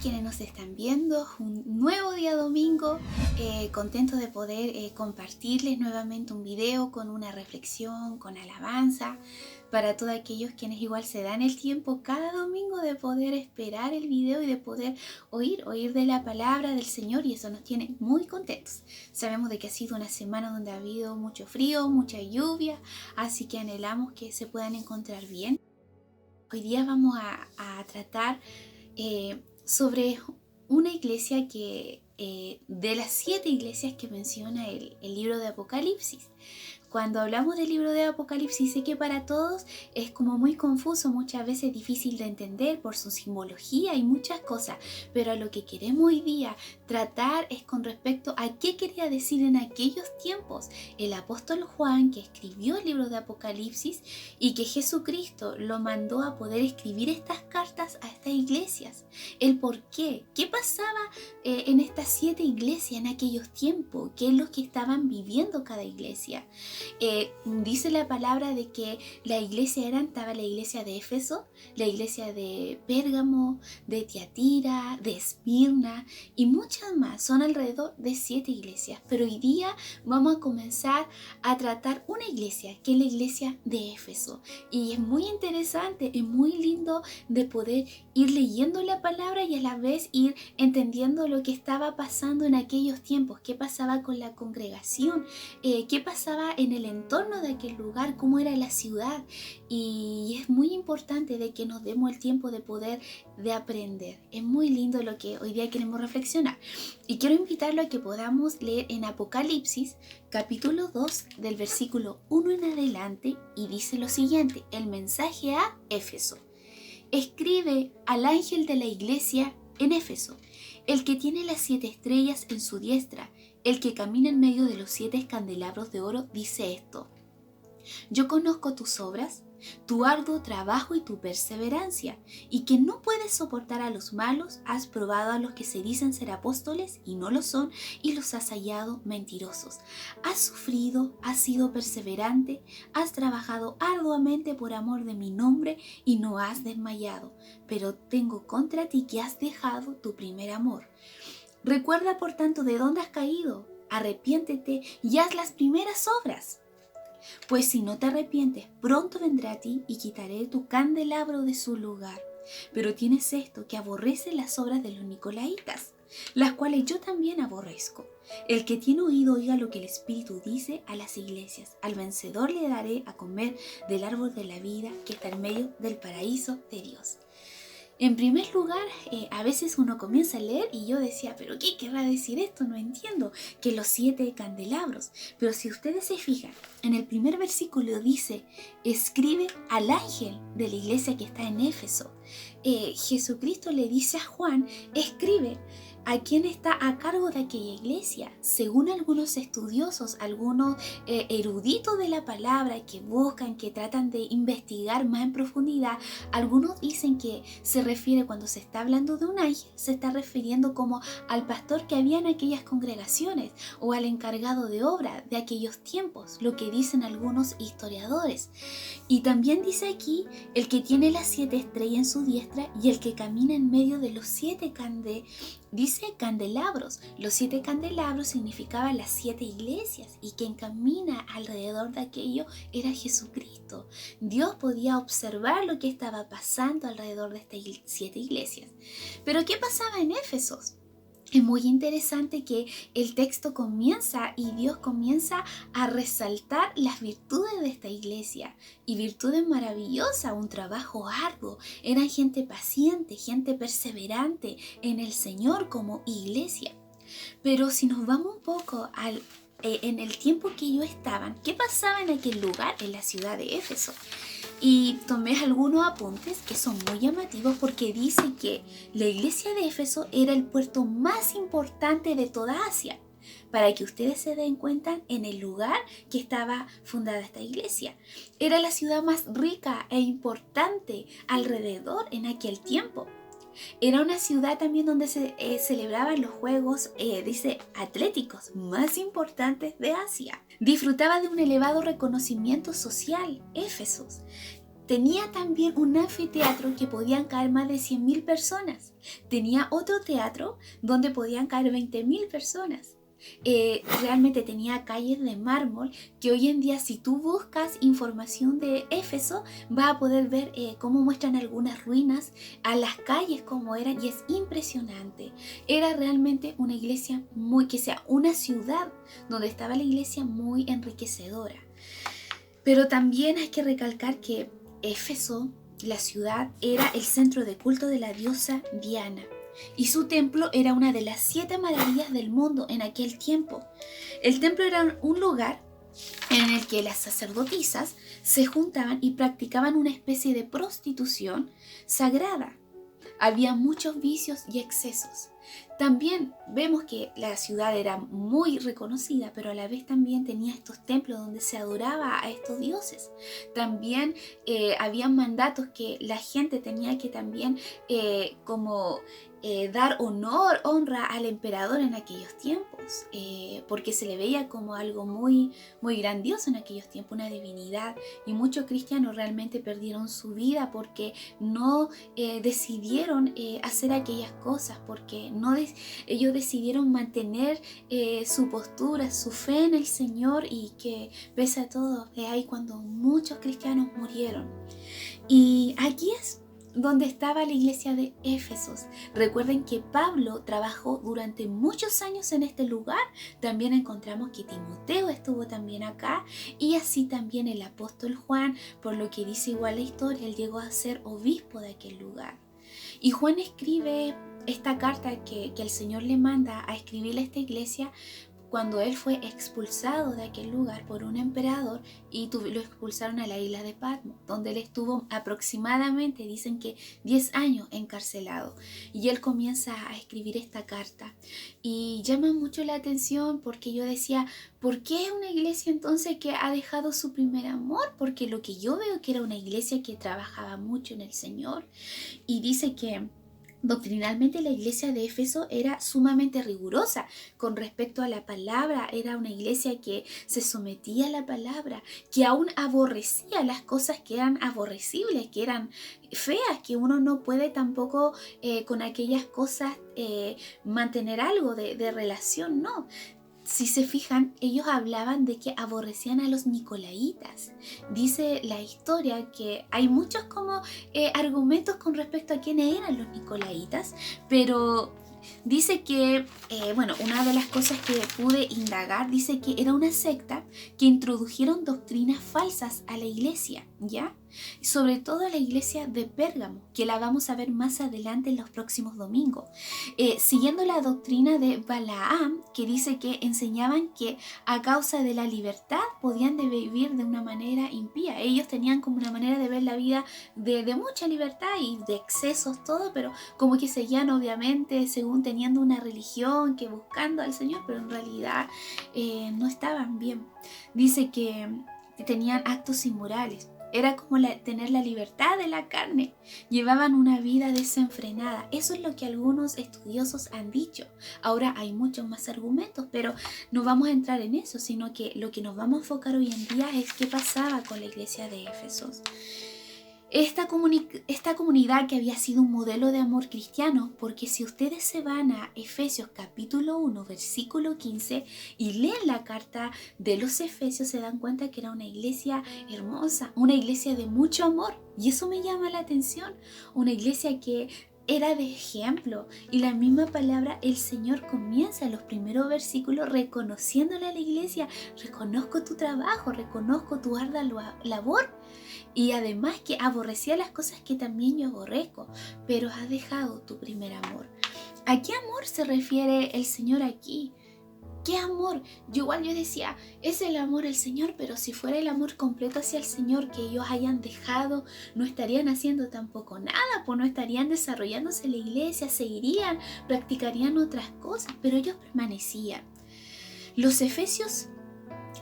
quienes nos están viendo, un nuevo día domingo, contento de poder compartirles nuevamente un video con una reflexión, con alabanza, para todos aquellos quienes igual se dan el tiempo cada domingo de poder esperar el video y de poder oír de la palabra del Señor, y eso nos tiene muy contentos. Sabemos de que ha sido una semana donde ha habido mucho frío, mucha lluvia, así que anhelamos que se puedan encontrar bien. Hoy día vamos a tratar sobre una iglesia que de las 7 iglesias que menciona el libro de Apocalipsis. Cuando hablamos del libro de Apocalipsis, sé que para todos es como muy confuso, muchas veces difícil de entender por su simbología y muchas cosas, pero a lo que queremos hoy día tratar es con respecto a qué quería decir en aquellos tiempos el apóstol Juan, que escribió el libro de Apocalipsis, y que Jesucristo lo mandó a poder escribir estas cartas a estas iglesias. El por qué, qué pasaba en estas 7 iglesias en aquellos tiempos, qué es lo que estaban viviendo cada iglesia. Dice la palabra de que la iglesia estaba la iglesia de Éfeso, la iglesia de Pérgamo, de Tiatira, de Esmirna y muchas más. Son alrededor de 7 iglesias, pero hoy día vamos a comenzar a tratar una iglesia, que es la iglesia de Éfeso, y es muy interesante, es muy lindo de poder ir leyendo la palabra y a la vez ir entendiendo lo que estaba pasando en aquellos tiempos, qué pasaba con la congregación, qué pasaba en el entorno de aquel lugar, cómo era la ciudad. Y es muy importante de que nos demos el tiempo de poder de aprender. Es muy lindo lo que hoy día queremos reflexionar, y quiero invitarlo a que podamos leer en Apocalipsis capítulo 2 del versículo 1 en adelante, y dice lo siguiente: el mensaje a Éfeso. Escribe al ángel de la iglesia en Éfeso, el que tiene las 7 estrellas en su diestra, el que camina en medio de los 7 candelabros de oro, dice esto: yo conozco tus obras, tu arduo trabajo y tu perseverancia, y que no puedes soportar a los malos. Has probado a los que se dicen ser apóstoles y no lo son, y los has hallado mentirosos. Has sufrido, has sido perseverante, has trabajado arduamente por amor de mi nombre y no has desmayado. Pero tengo contra ti que has dejado tu primer amor. Recuerda por tanto de dónde has caído, arrepiéntete y haz las primeras obras. Pues si no te arrepientes, pronto vendré a ti y quitaré tu candelabro de su lugar. Pero tienes esto, que aborrece las obras de los nicolaitas, las cuales yo también aborrezco. El que tiene oído oiga lo que el Espíritu dice a las iglesias. Al vencedor le daré a comer del árbol de la vida que está en medio del paraíso de Dios. En primer lugar, a veces uno comienza a leer y yo decía, ¿pero qué querrá decir esto? No entiendo, que los 7 candelabros. Pero si ustedes se fijan, en el primer versículo dice, escribe al ángel de la iglesia que está en Éfeso. Jesucristo le dice a Juan, escribe a quien está a cargo de aquella iglesia. Según algunos estudiosos, algunos eruditos de la palabra que buscan, que tratan de investigar más en profundidad, algunos dicen que se refiere, cuando se está hablando de un ángel, se está refiriendo como al pastor que había en aquellas congregaciones o al encargado de obra de aquellos tiempos, lo que dicen algunos historiadores. Y también dice aquí, el que tiene las 7 estrellas en su diestra y el que camina en medio de los 7 candelabros. Los 7 candelabros significaban las 7 iglesias, y quien camina alrededor de aquello era Jesucristo. Dios podía observar lo que estaba pasando alrededor de estas 7 iglesias. Pero ¿qué pasaba en Éfeso? Es muy interesante que el texto comienza y Dios comienza a resaltar las virtudes de esta iglesia, y virtudes maravillosas, un trabajo arduo. Eran gente paciente, gente perseverante en el Señor como iglesia. Pero si nos vamos un poco en el tiempo que ellos estaban, ¿qué pasaba en aquel lugar, en la ciudad de Éfeso? Y tomé algunos apuntes que son muy llamativos, porque dice que la iglesia de Éfeso era el puerto más importante de toda Asia. Para que ustedes se den cuenta en el lugar que estaba fundada esta iglesia. Era la ciudad más rica e importante alrededor en aquel tiempo. Era una ciudad también donde se celebraban los juegos, atléticos más importantes de Asia. Disfrutaba de un elevado reconocimiento social, Éfeso. tenía también un anfiteatro que podían caer más de 100.000 personas. Tenía otro teatro donde podían caer 20.000 personas. Realmente tenía calles de mármol que hoy en día, si tú buscas información de Éfeso, vas a poder ver cómo muestran algunas ruinas a las calles como eran, y es impresionante. Era realmente una iglesia una ciudad donde estaba la iglesia muy enriquecedora. Pero también hay que recalcar que Éfeso, la ciudad, era el centro de culto de la diosa Diana. Y su templo era una de las 7 maravillas del mundo en aquel tiempo. El templo era un lugar en el que las sacerdotisas se juntaban y practicaban una especie de prostitución sagrada. Había muchos vicios y excesos. También vemos que la ciudad era muy reconocida, pero a la vez también tenía estos templos donde se adoraba a estos dioses. También había mandatos que la gente tenía que también dar honra al emperador en aquellos tiempos, porque se le veía como algo muy, muy grandioso en aquellos tiempos, una divinidad, y muchos cristianos realmente perdieron su vida porque no decidieron hacer aquellas cosas, porque ellos decidieron mantener su postura, su fe en el Señor, y que pese a todo, es ahí cuando muchos cristianos murieron. Y aquí es donde estaba la iglesia de Éfesos. Recuerden que Pablo trabajó durante muchos años en este lugar. También encontramos que Timoteo estuvo también acá, y así también el apóstol Juan, por lo que dice igual la historia, él llegó a ser obispo de aquel lugar. Y Juan escribe esta carta que el Señor le manda a escribirle a esta iglesia cuando él fue expulsado de aquel lugar por un emperador, y lo expulsaron a la isla de Patmos, donde él estuvo aproximadamente, dicen que 10 años encarcelado. Y él comienza a escribir esta carta. Y llama mucho la atención porque yo decía, ¿por qué una iglesia entonces que ha dejado su primer amor? Porque lo que yo veo que era una iglesia que trabajaba mucho en el Señor. Y dice que doctrinalmente la iglesia de Éfeso era sumamente rigurosa con respecto a la palabra. Era una iglesia que se sometía a la palabra, que aún aborrecía las cosas que eran aborrecibles, que eran feas, que uno no puede tampoco con aquellas cosas mantener algo de relación, no. Si se fijan, ellos hablaban de que aborrecían a los nicolaitas. Dice la historia que hay muchos argumentos con respecto a quiénes eran los nicolaitas, pero dice que, una de las cosas que pude indagar, dice que era una secta que introdujeron doctrinas falsas a la iglesia, ¿ya? Sobre todo a la iglesia de Pérgamo, que la vamos a ver más adelante en los próximos domingos, siguiendo la doctrina de Balaam, que dice que enseñaban que a causa de la libertad podían vivir de una manera impía. Ellos tenían como una manera de ver la vida de mucha libertad y de excesos, todo, pero como que seguían obviamente según teniendo una religión, que buscando al Señor, pero en realidad no estaban bien. Dice que tenían actos inmorales. Era como tener la libertad de la carne. Llevaban una vida desenfrenada. Eso es lo que algunos estudiosos han dicho. Ahora hay muchos más argumentos, pero no vamos a entrar en eso, sino que lo que nos vamos a enfocar hoy en día es qué pasaba con la iglesia de Éfesos. Esta comunidad que había sido un modelo de amor cristiano, porque si ustedes se van a Efesios capítulo 1, versículo 15 y leen la carta de los Efesios, se dan cuenta que era una iglesia hermosa, una iglesia de mucho amor, y eso me llama la atención, una iglesia que era de ejemplo. Y la misma palabra, el Señor comienza en los primeros versículos reconociéndole a la iglesia: reconozco tu trabajo, reconozco tu ardua labor, y además que aborrecía las cosas que también yo aborrezco, pero has dejado tu primer amor. ¿A qué amor se refiere el Señor aquí? ¿Qué amor? Yo decía, es el amor del Señor, pero si fuera el amor completo hacia el Señor que ellos hayan dejado, no estarían haciendo tampoco nada, pues no estarían desarrollándose en la iglesia, seguirían, practicarían otras cosas, pero ellos permanecían. Los efesios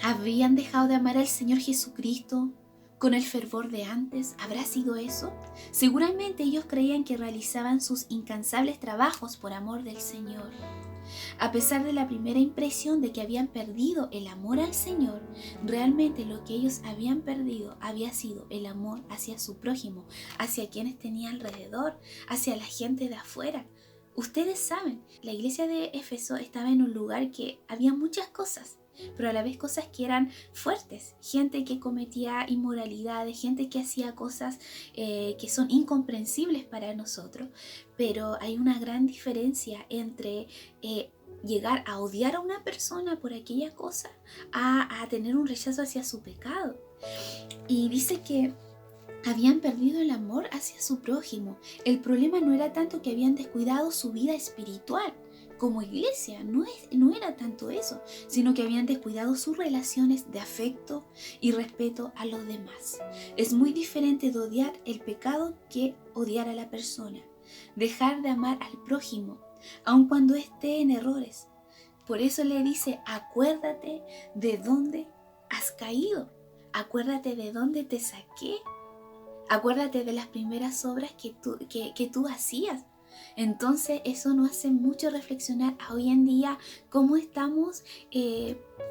habían dejado de amar al Señor Jesucristo con el fervor de antes. ¿Habrá sido eso? Seguramente ellos creían que realizaban sus incansables trabajos por amor del Señor. A pesar de la primera impresión de que habían perdido el amor al Señor, realmente lo que ellos habían perdido había sido el amor hacia su prójimo, hacia quienes tenía alrededor, hacia la gente de afuera. Ustedes saben, la iglesia de Éfeso estaba en un lugar que había muchas cosas, pero a la vez cosas que eran fuertes, gente que cometía inmoralidades, gente que hacía cosas que son incomprensibles para nosotros, pero hay una gran diferencia entre llegar a odiar a una persona por aquella cosa a tener un rechazo hacia su pecado. Y dice que habían perdido el amor hacia su prójimo. El problema no era tanto que habían descuidado su vida espiritual como iglesia, no era tanto eso, sino que habían descuidado sus relaciones de afecto y respeto a los demás. Es muy diferente de odiar el pecado que odiar a la persona. Dejar de amar al prójimo, aun cuando esté en errores. Por eso le dice, acuérdate de dónde has caído, acuérdate de dónde te saqué. Acuérdate de las primeras obras que tú hacías. Entonces eso nos hace mucho reflexionar a hoy en día cómo estamos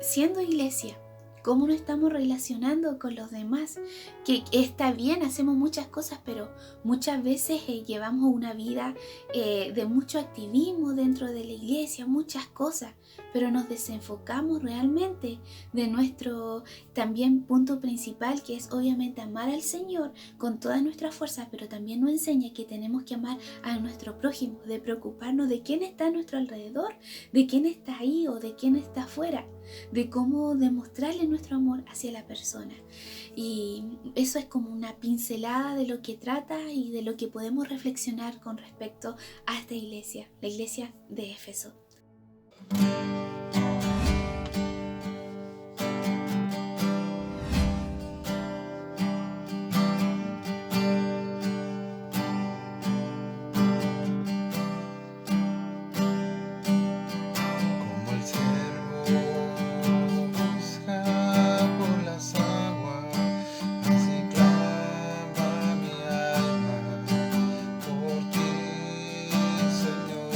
siendo iglesia, cómo nos estamos relacionando con los demás. Que está bien, hacemos muchas cosas, pero muchas veces llevamos una vida de mucho activismo dentro de la iglesia, muchas cosas, pero nos desenfocamos realmente de nuestro también punto principal, que es obviamente amar al Señor con todas nuestras fuerzas, pero también nos enseña que tenemos que amar a nuestro prójimo, de preocuparnos de quién está a nuestro alrededor, de quién está ahí o de quién está afuera, de cómo demostrarle nuestro amor hacia la persona. Y eso es como una pincelada de lo que trata y de lo que podemos reflexionar con respecto a esta iglesia, la iglesia de Éfeso. Como el ciervo busca por las aguas, así clama mi alma por ti, Señor.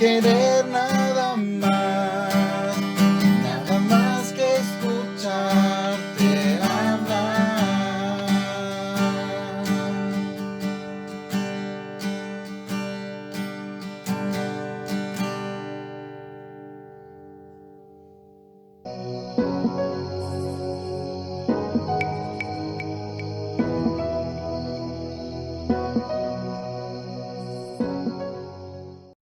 querer.